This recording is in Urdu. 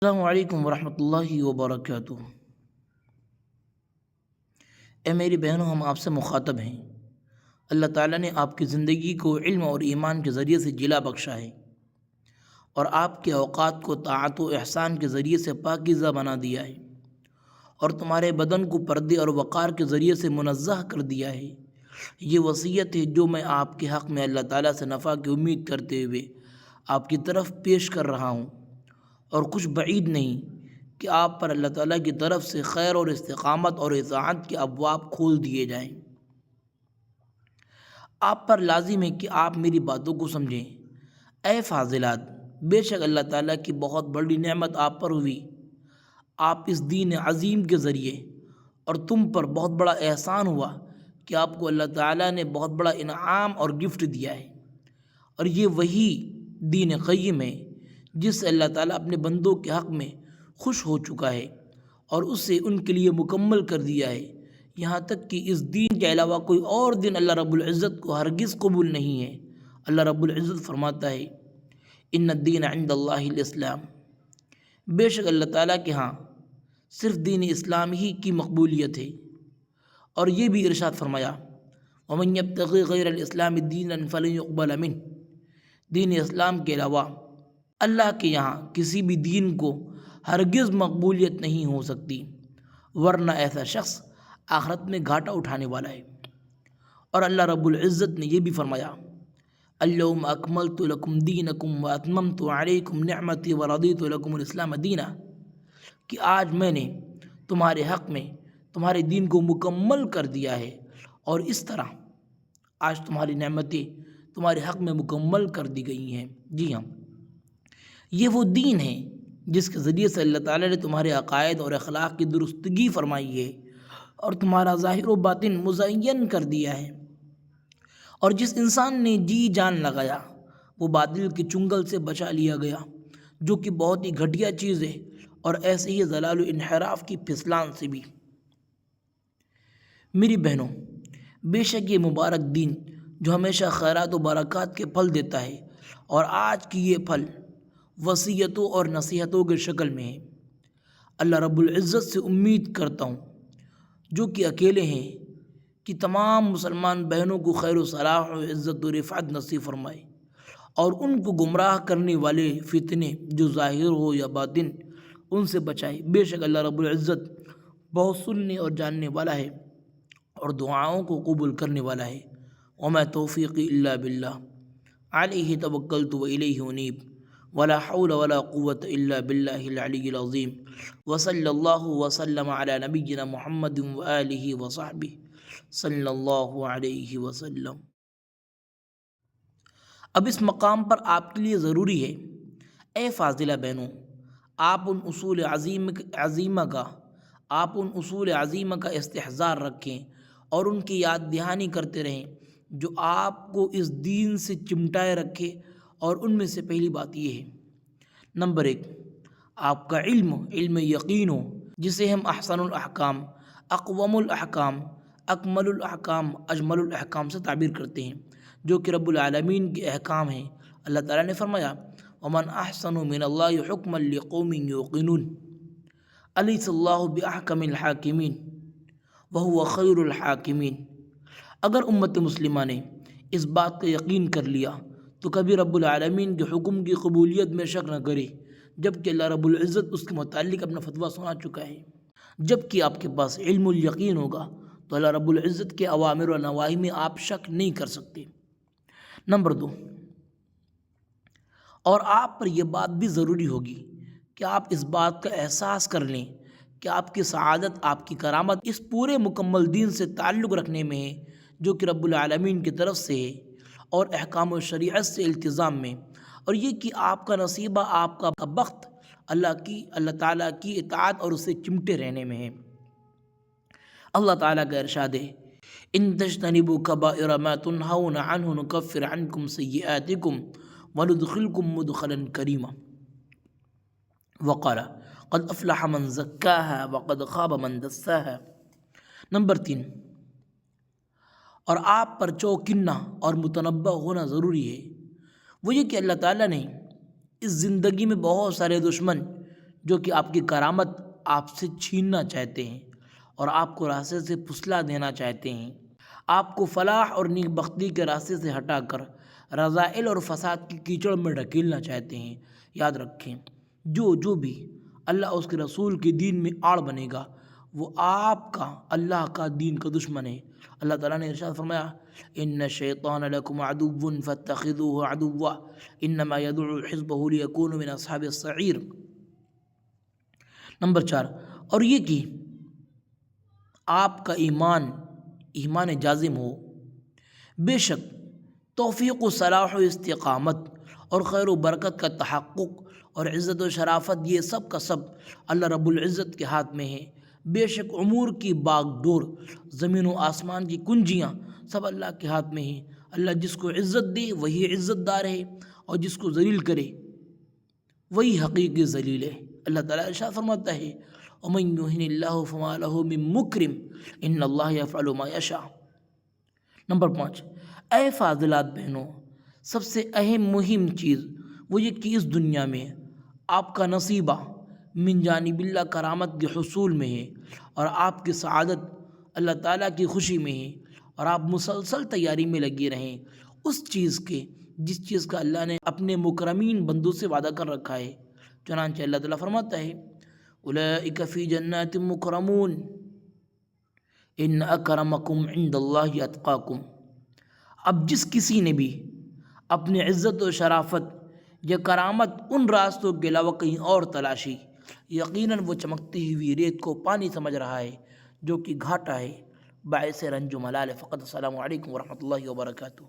السلام علیکم ورحمۃ اللہ وبرکاتہ۔ اے میری بہنوں، ہم آپ سے مخاطب ہیں۔ اللہ تعالیٰ نے آپ کی زندگی کو علم اور ایمان کے ذریعے سے جلا بخشا ہے، اور آپ کے اوقات کو طاعت و احسان کے ذریعے سے پاکیزہ بنا دیا ہے، اور تمہارے بدن کو پردے اور وقار کے ذریعے سے منزہ کر دیا ہے۔ یہ وصیت ہے جو میں آپ کے حق میں اللہ تعالیٰ سے نفع کی امید کرتے ہوئے آپ کی طرف پیش کر رہا ہوں، اور کچھ بعید نہیں کہ آپ پر اللہ تعالیٰ کی طرف سے خیر اور استقامت اور اطاعت کے ابواب کھول دیے جائیں۔ آپ پر لازم ہے کہ آپ میری باتوں کو سمجھیں۔ اے فاضلات، بے شک اللہ تعالیٰ کی بہت بڑی نعمت آپ پر ہوئی۔ آپ اس دین عظیم کے ذریعے، اور تم پر بہت بڑا احسان ہوا کہ آپ کو اللہ تعالیٰ نے بہت بڑا انعام اور گفٹ دیا ہے، اور یہ وہی دین قیم ہے جس سے اللہ تعالیٰ اپنے بندوں کے حق میں خوش ہو چکا ہے، اور اسے ان کے لیے مکمل کر دیا ہے، یہاں تک کہ اس دین کے علاوہ کوئی اور دین اللہ رب العزت کو ہرگز قبول نہیں ہے۔ اللہ رب العزت فرماتا ہے، ان الدین عند اللہ الاسلام، بے شک اللہ تعالیٰ کے ہاں صرف دین اسلام ہی کی مقبولیت ہے۔ اور یہ بھی ارشاد فرمایا، ومن یبتغی غیر الاسلام دینا فلن یقبل منہ، دین اسلام کے علاوہ اللہ کے یہاں کسی بھی دین کو ہرگز مقبولیت نہیں ہو سکتی، ورنہ ایسا شخص آخرت میں گھاٹا اٹھانے والا ہے۔ اور اللہ رب العزت نے یہ بھی فرمایا، الیوم اکملت لکم دینکم واتممت علیکم نعمتی ورضیت لکم الاسلام دینا، کہ آج میں نے تمہارے حق میں تمہارے دین کو مکمل کر دیا ہے، اور اس طرح آج تمہاری نعمتیں تمہارے حق میں مکمل کر دی گئی ہیں۔ جی ہاں، یہ وہ دین ہے جس کے ذریعے سے اللہ تعالیٰ نے تمہارے عقائد اور اخلاق کی درستگی فرمائی ہے، اور تمہارا ظاہر و باطن مزین کر دیا ہے۔ اور جس انسان نے جی جان لگایا وہ باطل کے چنگل سے بچا لیا گیا، جو کہ بہت ہی گھٹیا چیز ہے، اور ایسے ہی ضلال و انحراف کی پھسلان سے بھی۔ میری بہنوں، بے شک یہ مبارک دین جو ہمیشہ خیرات و برکات کے پھل دیتا ہے، اور آج کی یہ پھل وصیتوں اور نصیحتوں کے شکل میں ہے۔ اللہ رب العزت سے امید کرتا ہوں جو کہ اکیلے ہیں کہ تمام مسلمان بہنوں کو خیر و صلاح و عزت و رفعت نصیب فرمائے، اور ان کو گمراہ کرنے والے فتنے جو ظاہر ہو یا باطن ان سے بچائے۔ بے شک اللہ رب العزت بہت سننے اور جاننے والا ہے، اور دعاؤں کو قبول کرنے والا ہے۔ وما توفیقی الا باللہ، علیہ توکلت و الیہ انیب، ولا حول ولا قوة الا باللہ العلی العظیم، وصلی اللہ وسلم علی نبینا محمد وآلہ وصحبہ صلی اللہ علیہ وسلم۔ اب اس مقام پر آپ کے لیے ضروری ہے، اے فاضلہ بہنوں، آپ ان اصول عظیمہ کا استحضار رکھیں، اور ان کی یاد دہانی کرتے رہیں جو آپ کو اس دین سے چمٹائے رکھے۔ اور ان میں سے پہلی بات یہ ہے، نمبر 1، آپ کا علم یقین ہو، جسے ہم احسن الاحکام، اقوم الاحکام، اکمل الاحکام، اجمل الاحکام سے تعبیر کرتے ہیں، جو کہ رب العالمین کے احکام ہیں۔ اللہ تعالیٰ نے فرمایا، ومن احسن من اللہ حکما لقوم یوقنون، الیس اللہ باحکم الحاکمین وہو خیر الحاکمین۔ اگر امت مسلمہ نے اس بات کا یقین کر لیا تو کبھی رب العالمین کے حکم کی قبولیت میں شک نہ کرے، جبکہ اللہ رب العزت اس کے متعلق اپنا فتویٰ سنا چکا ہے۔ جبکہ آپ کے پاس علم الیقین ہوگا تو اللہ رب العزت کے اوامر و نواہی میں آپ شک نہیں کر سکتے۔ نمبر 2، اور آپ پر یہ بات بھی ضروری ہوگی کہ آپ اس بات کا احساس کر لیں کہ آپ کی سعادت، آپ کی کرامت اس پورے مکمل دین سے تعلق رکھنے میں ہے جو کہ رب العالمین کی طرف سے ہے، اور احکام و شریعت سے التزام میں، اور یہ کہ آپ کا نصیبہ، آپ کا بخت اللہ تعالیٰ کی اطاعت اور اسے چمٹے رہنے میں ہے۔ اللہ تعالیٰ کا ارشاد ہے، ان تجتنبوا کبائر ما تنہون عنہ نکفر عنکم سیئاتکم وندخلکم مدخلا کریما، وقال قد افلح من زکاہا وقد خاب من دساہا۔ نمبر 3، اور آپ پر چوکنا اور متنبہ ہونا ضروری ہے، وہ یہ کہ اللہ تعالیٰ نے اس زندگی میں بہت سارے دشمن جو کہ آپ کی کرامت آپ سے چھیننا چاہتے ہیں اور آپ کو راستے سے پھسلا دینا چاہتے ہیں، آپ کو فلاح اور نیک بختی کے راستے سے ہٹا کر رذائل اور فساد کی کیچڑ میں ڈھکیلنا چاہتے ہیں۔ یاد رکھیں، جو بھی اللہ اس کے رسول کے دین میں آڑ بنے گا وہ آپ کا اللہ کا دین کا دشمن ہے۔ اللہ تعالیٰ نے ارشاد فرمایا، ان الشیطان لکم عدو فاتخذوه عدوا انما یدعو حزبہ لیکونوا من اصحاب السعیر۔ نمبر 4، اور یہ کہ آپ کا ایمان جازم ہو، بے شک توفیق و صلاح و استقامت اور خیر و برکت کا تحقق اور عزت و شرافت یہ سب کا سب اللہ رب العزت کے ہاتھ میں ہے۔ بے شک امور کی باغ ڈور، زمین و آسمان کی کنجیاں سب اللہ کے ہاتھ میں ہیں۔ اللہ جس کو عزت دے وہی عزت دار ہے، اور جس کو ذلیل کرے وہی حقیقی ذلیل ہے۔ اللہ تعالیٰ ارشاد فرماتا ہے، وَمَن يُهِنِ اللَّهُ فَمَا لَهُ مِن مُّكْرِمٍ إِنَّ اللَّهَ يَفْعَلُ مَا يَشَاءُ۔ نمبر 5، اے فاضلات بہنوں، سب سے اہم مہم چیز وہ یہ کہ اس دنیا میں آپ کا نصیبہ من جانب اللہ کرامت کے حصول میں ہے، اور آپ کی سعادت اللہ تعالیٰ کی خوشی میں ہے، اور آپ مسلسل تیاری میں لگے رہیں اس چیز کے جس چیز کا اللہ نے اپنے مکرمین بندوں سے وعدہ کر رکھا ہے۔ چنانچہ اللہ تعالیٰ فرماتا ہے، اولئک فی جنات مکرمون ان اکرمکم عند اللہ اتقاکم۔ اب جس کسی نے بھی اپنی عزت و شرافت یا کرامت ان راستوں کے علاوہ کہیں اور تلاشی، یقیناً وہ چمکتی ہوئی ریت کو پانی سمجھ رہا ہے جو کہ گھاٹا ہے، باعث رنج و ملال ہے۔ فقط السلام علیکم ورحمۃ اللہ وبرکاتہ۔